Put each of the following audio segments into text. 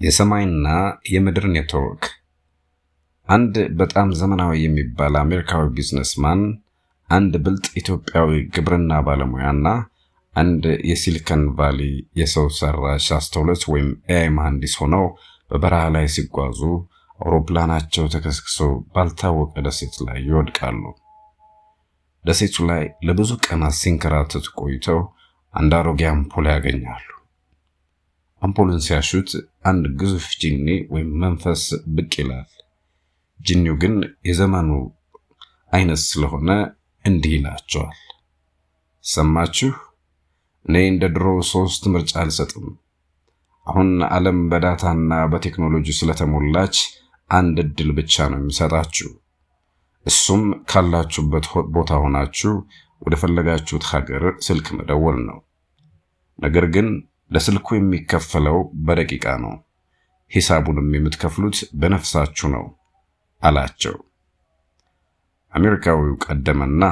የሰማይና የምድር ኔትወርክ። አንድ በጣም ዘመናዊ የሚባል አሜሪካዊ ቢዝነስማን፣ አንድ ብልጥ ኢትዮጵያዊ ግብርና ባለሙያና አንድ የሲሊከን ቫሊ የሰው ሰራሽ አስተውሎት ወይም ኤአይ መሐንዲስ ሆነው በበረሃ ላይ ሲጓዙ አውሮፕላናቸው ተከስክሶ ባልታወቀ ደሴት ላይ ይወድቃሉ። ደሴቱ ላይ ለብዙ ቀናት ሲንከራተቱ ቆይተው አንድ አሮጌ አምፖል ያገኛሉ። አምፖሉን ሲያሹት አንድ ግዙፍ ጂኒ ወይም መንፈስ ብቅ ይላል። ጂኒው ግን የዘመኑ አይነት ስለሆነ እንዲህ ይላቸዋል። ሰማችሁ? እኔ እንደ ድሮ 3 ምርጫ አልሰጥም። አሁን ዓለም በዳታና በቴክኖሎጂ ስለተሞላች አንድ እድል ብቻ ነው የሚሰጣችሁ። እሱም ካላችሁበት ቦታ ሆናችሁ ወደ ፈለጋችሁት ሀገር ስልክ መደወል ነው። ነገር ግን ለስልኩ የሚከፈለው በደቂቃ ነው። ሂሳቡንም የምትከፍሉት በነፍሳችሁ ነው አላቸው። አሜሪካዊው ቀደመና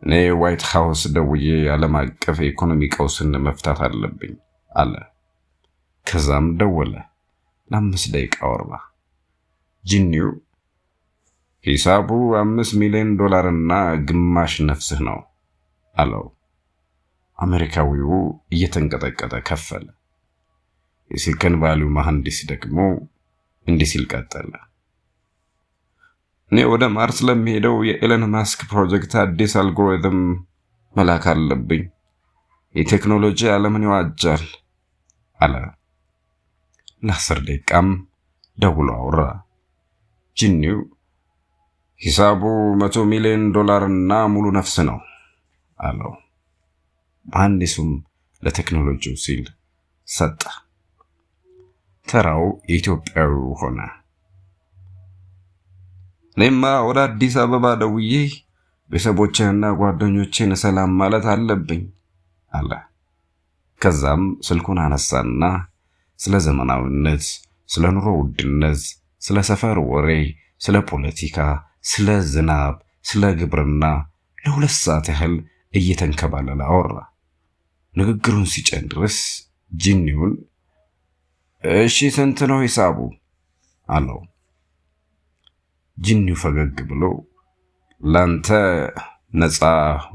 እኔ ዋይት ሃውስ ደውዬ ዓለም አቀፍ የኢኮኖሚ ቀውስን መፍታት አለብኝ አለ። ከዛም ደወለ። ለ5 ደቂቃ አወራ። ጂኒው ሂሳቡ $5 ሚሊዮን እና ግማሽ ነፍስህ ነው አለው። አሜሪካዊው እየተንቀጠቀጠ ከፈለ። የሲሊከን ቫሊው መሐንዲስ ደግሞ እንዲህ ሲል ቀጠለ። እኔ ወደ ማርስ ለሚሄደው የኤለን ማስክ ፕሮጀክት አዲስ አልጎሪትም መላክ አለብኝ። የቴክኖሎጂ ዓለምን ይዋጃል አለ። ለ10 ደቂቃም ደውሎ አወራ። ጂኒው ሂሳቡ $100 ሚሊዮን እና ሙሉ ነፍስ ነው አለው። መሐንዲሱም ለቴክኖሎጂው ሲል ሰጠ። ተራው የኢትዮጵያዊው ሆነ። እኔማ ወደ አዲስ አበባ ደውዬ ቤተሰቦቼንና ጓደኞቼን ሰላም ማለት አለብኝ አለ። ከዛም ስልኩን አነሳና ስለ ዘመናዊነት፣ ስለ ኑሮ ውድነት፣ ስለ ሰፈር ወሬ፣ ስለ ፖለቲካ፣ ስለ ዝናብ፣ ስለ ግብርና ለ2 ሰዓት ያህል እየተንከባለለ አወራ። ንግግሩን ሲጨርስ ጂኒውን እሺ ስንት ነው ሂሳቡ አለው። ጂኒው ፈገግ ብሎ ላንተ ነፃ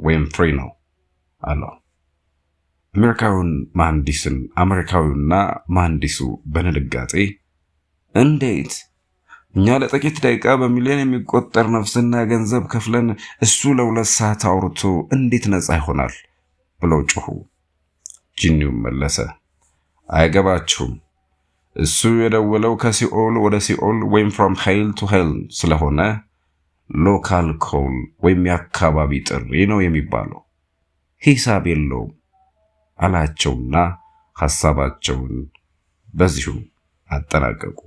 ወይም ፍሪ ነው አለው። አሜሪካዊውና መሐንዲሱ በንድጋጤ እንዴት? እኛ ለጥቂት ደቂቃ በሚሊዮን የሚቆጠር ነፍስና ገንዘብ ከፍለን እሱ ለ2 ሰዓት አውርቶ እንዴት ነፃ ይሆናል ብለው ጮሁ። ጂኒው መለሰ፣ አይገባችሁም። እሱ የደወለው ከሲኦል ወደ ሲኦል ወይም from hell to hell ስለሆነ ሎካል ኮል ወይም የአካባቢ ጥሪ ነው የሚባለው። ሂሳብ የለውም አላቸውና ሐሳባቸውን በዚሁ አጠናቀቁ።